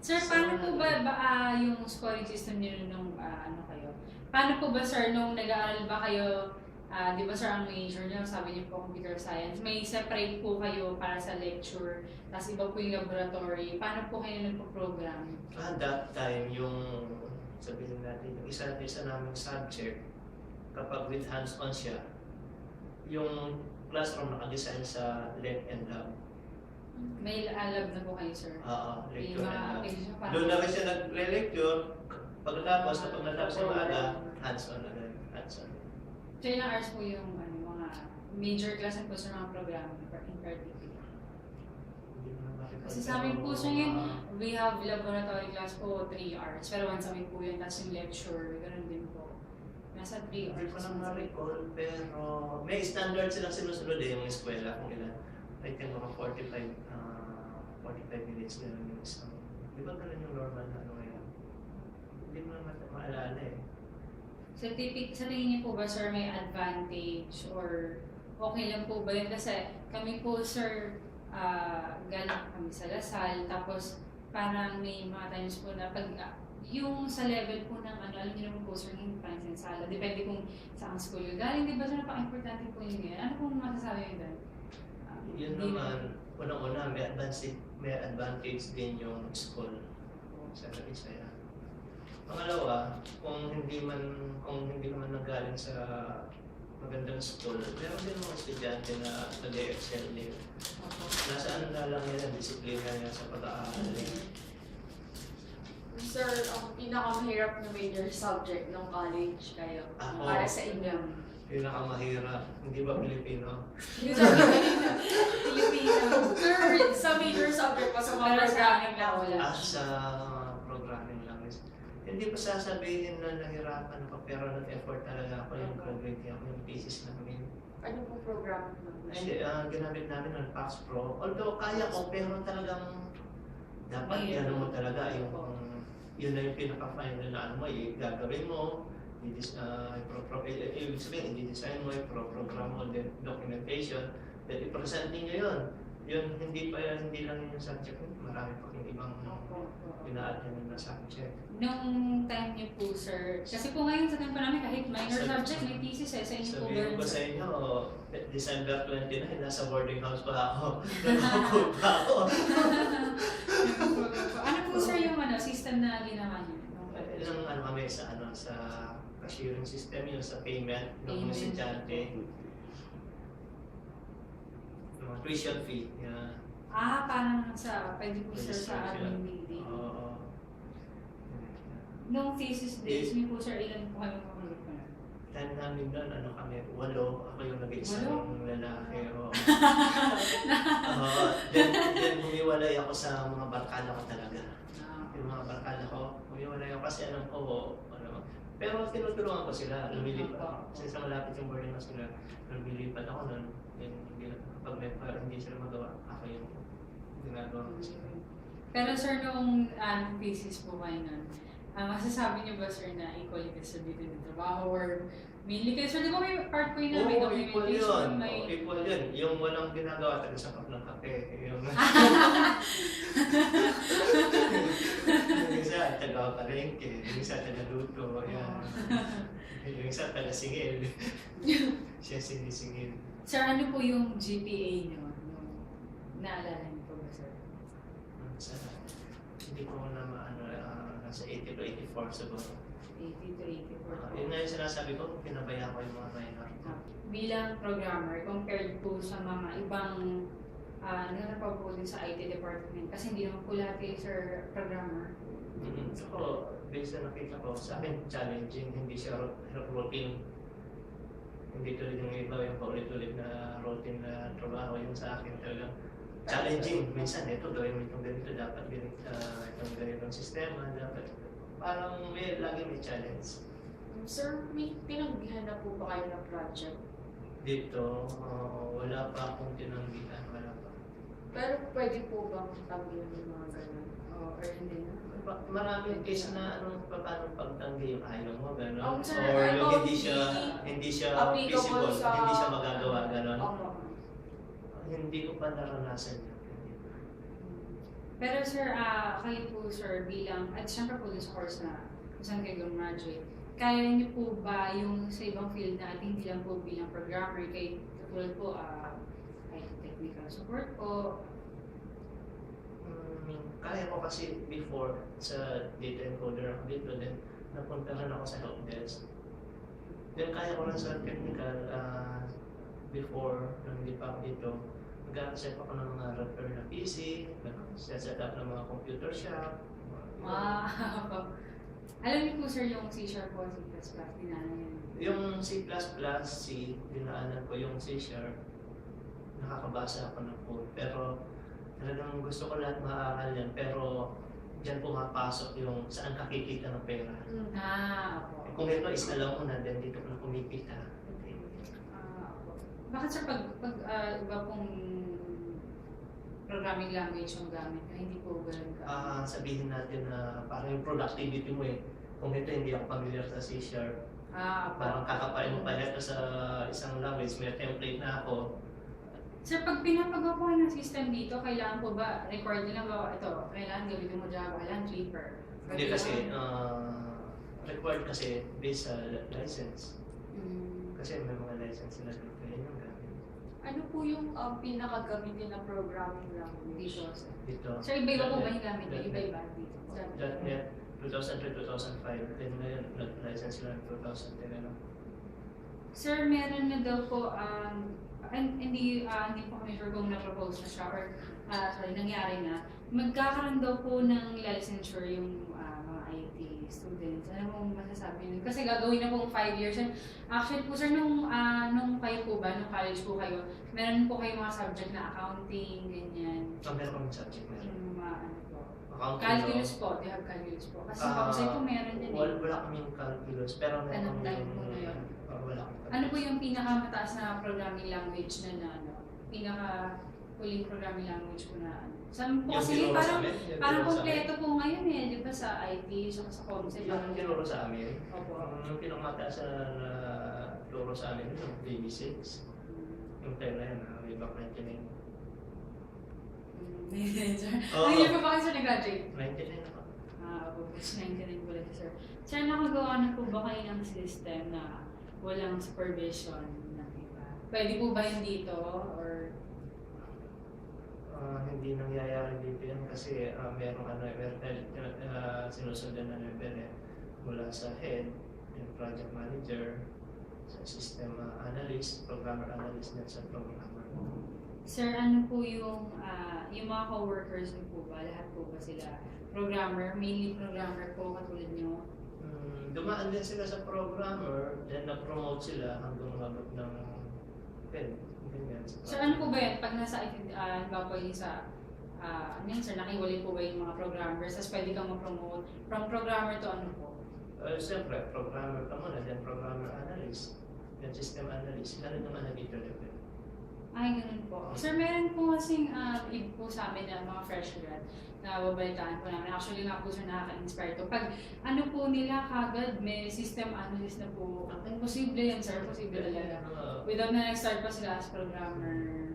Sir, paano po ba yung scoring system niyo nung ano kayo? Paano po ba, sir, nung nag-aaral ba kayo, di ba, sir, ang major niyo, sabi niyo po computer science, may separate po kayo para sa lecture, tapos iba po yung laboratory. Paano po kayo nagpo-program? That time, yung sabihin natin, yung isa naming subject, kapag with hands-on siya, yung classroom nakadesign sa lab and lab. May lab na po kayo, sir? Oo, May lecture mga and lab. application para Doon na rin siya nagre-lecture, pagkatapos, kapag natapos yung maaga, hands-on na rin, hands-on. So, ilang hours po yung mga major class po sa mga program in particular? Kasi sa amin po siya yun, we have laboratory class po 3 hours. Pero once a week po yun, tapos yung lecture, ganoon din po. Nasa 3 Hindi hours. ko na ma-recall, pero may standard silang sinusunod yung eskwela kung ilan. I think mga 45 minutes na lang yung isang. Di ba ganun yung normal na ano ngayon? Hindi mo naman maalala eh. Sa tingin niyo po ba, sir, may advantage or okay lang po ba yun? Kasi kami po, sir, galing kami sa Lasal, tapos parang may mga times po na pag yung sa level po ng ano, alam niyo naman po, sir, yung parang sala. Depende kung saan school yung galing, di ba, sir, napaka-importante po yun ngayon. Ano pong masasabi niyo doon? Yun naman, unang-una, may advantage din yung school sa Isaya. Pangalawa, kung hindi naman nanggaling sa magandang school, meron din mga estudyante na nag-excel din. Nasa ano na lang nila, disiplina niya sa pag-aaral. Sir, ang pinakamahirap na major subject ng college kayo para sa inyo? Pinakamahirap, hindi ba Pilipino? Filipino. Sir, sa major subject pa sa mga programming lang wala. Sa programming language. Hindi ko sasabihin na nahirapan ako, pero nag-effort talaga ako yung graduate ako yung thesis namin. Ano po programming language? Hindi, ginamit namin ng Pax Pro. Although kaya ko, pero talagang dapat yan mo talaga yung yun na yung pinaka-final na ano mo, gagawin mo, ibig sabihin, i-design mo, i-program mo, then documentation, then i-present ninyo yun. Yun, hindi lang yung subject, marami pa yung ibang ina-attend na subject. Nung time niyo po, sir, kasi po ngayon sa time pa namin, kahit minor subject, may thesis eh, sa inyo po ba Sabihin yun, ko sa sir? inyo, December 29, nasa boarding house pa ako. Nakapood pa ako. Ano po, sir, yung system na ginawa niyo? Ilang ano kami sa cashiering system yun, sa payment ng mga estudyante. Yung tuition fee. Yeah. Parang pwede po, sir, sa admin building. Oo. Nung thesis days niyo po, sir, ilan po kayo mga na? Time namin doon, ano kami, 8. Ako yung nag-iisa ng lalaki. Then humiwalay ako sa mga barkada ko talaga. Yung mga barkada ko, humiwalay ako kasi alam ko, pero tinutulungan ko sila, lumilipat. Kasi sa malapit yung boarding house nila, lumilipat ako nun. Pag hindi sila magawa, ako yung ginagawa ko sila. Pero sir, nung thesis po kayo nun, masasabi niyo ba, sir, na equally distributed yung trabaho or mainly kayo? Sir, di ba may part po yun na may documentation? Equal yun. Yung walang ginagawa talaga sa kap ng kape. Yung isa, taga-palengke. Yung isa, taga-luto. Yung isa, taga-singil. Siya sinisingil. Sir, ano po yung GPA niyo? Naalala niyo po ba, sir? Hindi ko na maano, nasa 80 to 84 siguro. 80 to 84. Yun nga yung sinasabi ko, pinabaya ko yung mga minor. Bilang programmer, compared po sa mga ibang nagtatapag po din sa IT department, kasi hindi naman po lahat kayo, sir, programmer. So, based na nakita ko, sa akin challenging, hindi siya routine. Hindi tulad yung iba, yung paulit-ulit na routine na trabaho, yung sa akin talagang challenging. Minsan, ito gawin mo itong ganito, dapat itong ganitong sistema, dapat parang lagi may challenge. Sir, may tinanggihan na po ba kayo ng project? Dito, wala pa akong tinanggihan, wala pa. Pero pwede po bang tanggihan yung mga ganun? Or hindi na? Maraming case na paano pagtanggi yung ayaw mo, gano'n? Sir, Or yung hindi siya applicable feasible, hindi siya magagawa, gano'n? Opo. Hindi ko pa naranasan yun. Pero sir, kayo po sir bilang, at syempre po dun sa course na kung saan kayo graduate, kaya niyo po ba yung sa ibang field na hindi lang po bilang programmer, kay katulad po, IT technical support po? Kaya ko kasi before sa data encoder ako dito, then napuntahan ako sa help desk. Then kaya ko rin sa technical before nang hindi pa ako dito. Nag-set ako ng mga repair na PC, nag-set up ng mga computer shop. Wow! Alam niyo po sir yung C# po, C++, dinaanan yun. Yung C++, dinaanan ko yung C#, nakakabasa ako ng code. Pero talagang gusto ko lahat maaaral yan, pero dyan pumapasok yung saan kakikita ng pera. Opo. Kung ito is alam mo na, then dito ko na kumikita. Opo. Bakit sir pag iba pong programming language yung gamit na hindi po ganun ka? Sabihin natin na parang yung productivity mo kung ito hindi ako familiar sa C#, Opo. parang kakapain mo pa ito sa isang language, may template na ako. Sir, pag pinapagawa po kayo ng system dito, kailangan po ba, required nila ba, ito, kailangan gamitin mo Java, kailangan Clipper? Hindi kasi, required kasi based sa license. Kasi may mga license sila dito, yun yung gamit. Ano po yung pinakagamitin na programming language? Dito, sir. Dito. Sir, iba-iba po ba yung gamit niyo? Iba-iba dito. .NET 2003-2005, then ngayon nag-license sila ng 2010. Ano? Sir, meron na daw po, hindi po kami sure kung na-propose na siya or nangyari na. Magkakaroon daw po ng licensure yung mga IT students. Ano pong masasabi nyo? Kasi gagawin na pong 5 years. And actually po sir, nung kayo po ba, nung college po kayo, meron po kayo mga subject na accounting, ganyan. Meron kami subject, meron. Yung mga ano po. Accounting, Calculus po, they have calculus po. Kasi kapag po meron din eh. Wala kaming calculus, pero meron Tanong lang muna yun. wala kaming Ano po yung pinakamataas na programming language na huling programming language po na ano? Saan po kasi parang kompleto po ngayon eh, di ba sa IT, sa concept. Yung tinuro sa amin, Opo. yung pinakamataas na turo sa amin, yung DB6. Yung time na yun, way back 99. Ang year pa ba kayo sir nag-graduate? 99 ako. Opo, 99 po lang sir. Sir, nakagawa na po ba kayo ng system na walang supervision ng iba? Pwede po ba yun dito? Or Hindi nangyayari dito yan kasi meron sinusundan na level mula sa head, yung project manager, sa system analyst, programmer analyst, net sa programmer. sir, ano po yung mga co-workers niyo po ba? Lahat po ba sila programmer? Mainly programmer po katulad niyo? Dumaan din sila sa programmer, then na-promote sila hanggang umabot ng head. Ganyan. Sir, ano po ba yan? Pag nasa, ba po yung sa, sir, nakiwalay po ba yung mga programmers? Tapos pwede kang ma-promote from programmer to ano po? Siyempre, programmer ka muna, then programmer analyst, then system analyst. Ganun naman na dito level. Ay, ganun po. Sir, meron po kasing iba po sa amin na mga fresh grad na babalitaan po namin. Actually nga po sir, nakaka-inspire to. Pag ano po nila kagad, may system analyst na po. Posible yan sir, posible talaga. Without na nag-start pa sila as programmer.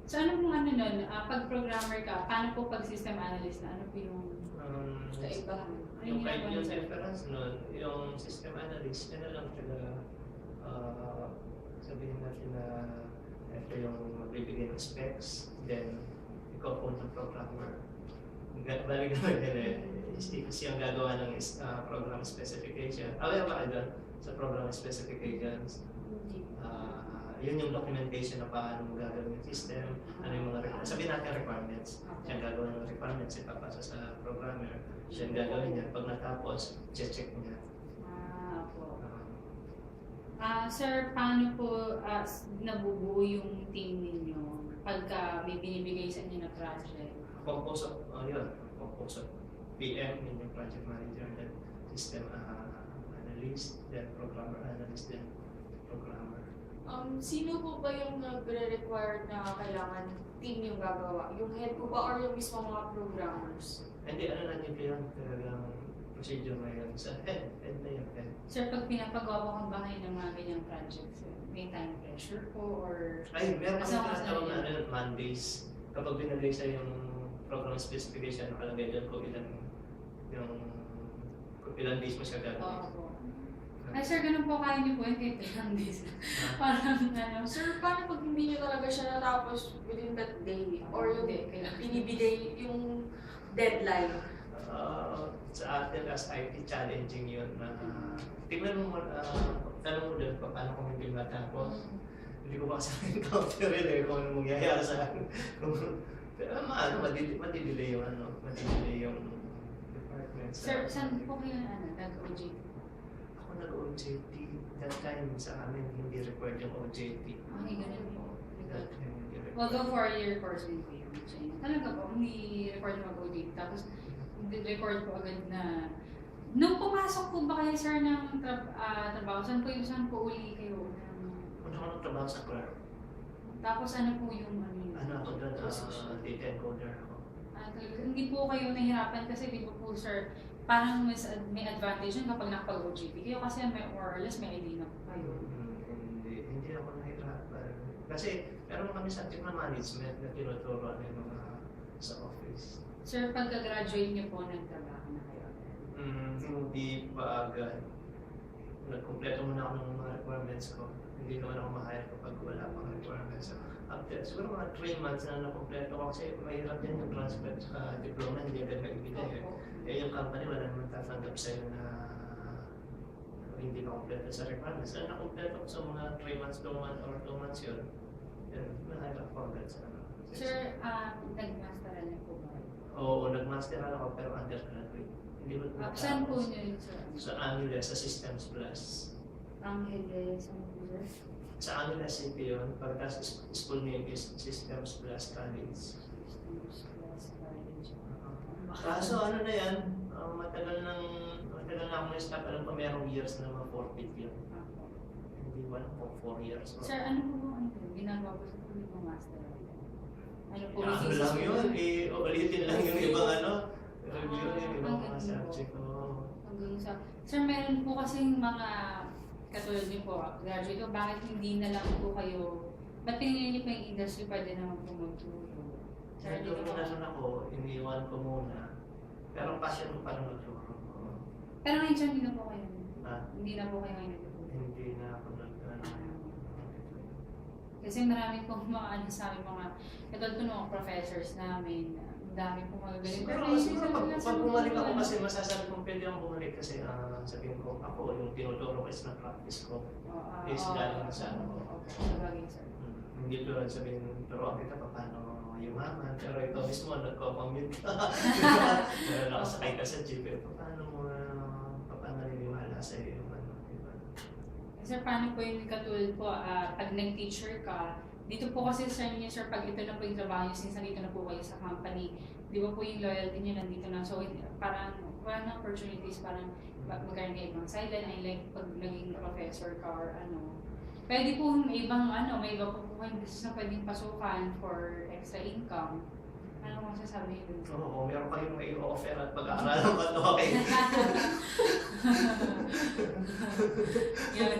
So ano pong ano nun, pag programmer ka, paano po pag system analyst na? Ano po yung kaibahan? Yung difference nun, yung system analyst, yun na lang talaga sabihin natin na ito yung magbibigay ng specs, then ikaw po ng programmer. Balik naman yun siyang gagawa ng program specification. Aware ba kayo doon sa program specifications? Yun yung documentation na paano mo gagawin yung system, ano yung mga requirements. Sabihin natin requirements. Siyang gagawa ng requirements, ipapasa sa programmer. Siyang gagawin niya. Pag natapos, check niya. Po. Sir, paano po nabubuo yung team ninyo pagka may binibigay sa inyo na project? Compose of PM, yung project manager, then system analyst, then programmer analyst, then programmer. Sino po ba yung nagre-require na kailangan team yung gagawa? Yung head po ba or yung mismo mga programmers? Hindi, ano na nito yun, talagang procedure na yun sa head na yun. Sir, pag pinapagawa ko ba kayo ng mga ganyang projects, may time pressure po or... Ay, meron kami Kasama sa tinatawag inyo. na Mondays. Kapag binigay sa yung program specification, nakalagay dyan kung ilang days mo siya Oo gagawin. po. Ay sir, ganun po kaya niyo po yun kahit ilang days. Parang ano. Sir, paano pag hindi nyo talaga siya natapos within that day? Or yung Hindi, kailangan. binibigay yung deadline? Sa atin as IT, challenging yun na tingnan mo, tanong mo doon paano kung hindi matapos. Hindi ko pa kasi encounter yun kung ano mangyayari sa akin. Pero madidelay yung department. Sir, saan po kayo nag-OJT? Ako nag-OJT. That time sa amin hindi required yung OJT. Okay, ganun po. That time hindi required. Although 4-year course din po yung China. Talaga po, hindi record mag-OJT. Tapos, record po agad na nung pumasok po ba kayo sir ng trabaho, saan po uli kayo? Una ko nagtrabaho sa Clark. Tapos ano po yung Ano ako doon, data encoder ako. talaga, hindi po kayo nahihirapan kasi di ba po sir, parang may advantage yun kapag nakapag-OJT kayo kasi may more or less may ID na po kayo. Hindi ako nahirapan. Kasi meron kami sa team na management na tinuturo yung mga sa office. Sir, pagka-graduate niyo po, nagtrabaho na kayo? Hindi pa agad. Nagkumpleto muna ako ng mga requirements ko. Hindi naman ako ma-hire kapag wala pang requirements. After, siguro mga 3 months na nakumpleto ko kasi mahirap din yung transfer sa diploma, hindi agad maibigay. Opo. Yung company wala naman tatanggap sa'yo na hindi ka kumpleto sa requirements. Na nakumpleto ko sa mga 3 months, 2 months, or 2 months yun. Yun, mahirap ako agad sa ano. Sir, nag-masteral na po ba? Oo, nag-master ako pero undergraduate. Hindi ko Saan po niyo yun sir? Sa Angular, sa Systems Plus. Angeles, ano po sir? Sa Angular City yun, pagkas school name is Systems Plus College. Kaso ano na yan, matagal na ako na-stop. Alam ko merong years na mga forfeit yun. Hindi wala po 4 years. Sir, ano po ang ginagawa po sa pagiging master? Ano po Ano thesis lang po? yun, ulitin lang yung ibang ano. Review yung ibang mga ang galing po. subject ko. Hanggang sa... Sir, meron po kasing mga katulad niyo po, graduate ko, bakit hindi na lang po kayo, ba't pinili niyo po yung industry, pwede naman po magturo? Sir, Nandun dito po. na ako, iniwan ko muna. Pero passion ko pa rin magturo. Pero ngayon sir, hindi na po kayo. Ah, Hindi na po kayo ngayon nagtuturo. hindi na ako Kasi marami pong mga ano sa amin, mga katulad po ng mga professors namin, ang dami pong magagaling. Siguro pag bumalik ako kasi masasabi kong pwede akong bumalik kasi sabihin ko ako yung tinuturo ko is na practice ko. Is galing sa ano ko. Sabagay sir. Hindi tulad sabihin, turuan kita pa paano yumaman, pero ito mismo nagko-commute ka. Pero nakasakay ka sa jeep, paano mo naniniwala sa iyo yung ano, diba? Sir, paano po yung katulad po, pag nag-teacher ka, dito po kasi sir niya, sir, pag ito na po yung trabaho niyo, since nandito na po kayo sa company, di ba po yung loyalty niyo nandito na, so parang wala na opportunities, parang magkaroon ng ibang sideline, I like pag naging professor ka or ano, pwede po may ibang ano, may iba po kayong business na pwedeng pasukan for extra income. Ano kung sasabi niyo dun? Oo, meron kayong may offer at pag-aaralan ko ito, okay. Yun.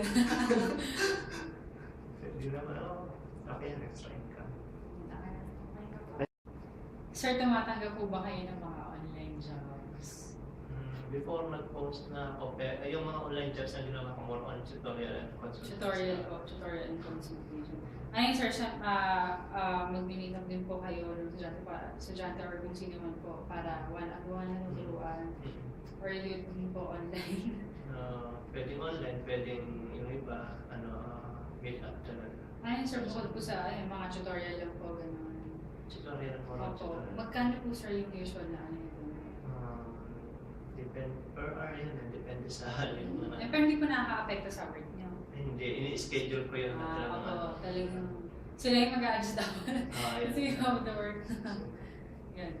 Hindi naman, okay, extra income. Sir, tumatanggap po ba kayo ng mga online jobs? Before nag-post na ako, yung mga online jobs na ginawa ko more on tutorial and consultation. Tutorial and consultation. Ayun sir, mag-meet up din po kayo ng estudyante or kung sino man po para one-on-one na turuan or yun din po online. Pwedeng online, pwedeng yung iba, meet up talaga. Ayun sir, bukod po sa mga tutorial lang po, gano'n. Tutorial mo Opo. Magkano po sir yung usual na ano ito? Depende per hour yun, depende sa halin mo na. Pero hindi po nakaka-apekto sa work niyo. Hindi, ini-schedule ko yun na talagang Opo, talagang sila yung mag-a-adjust dapat. Kasi you have the work. Yan.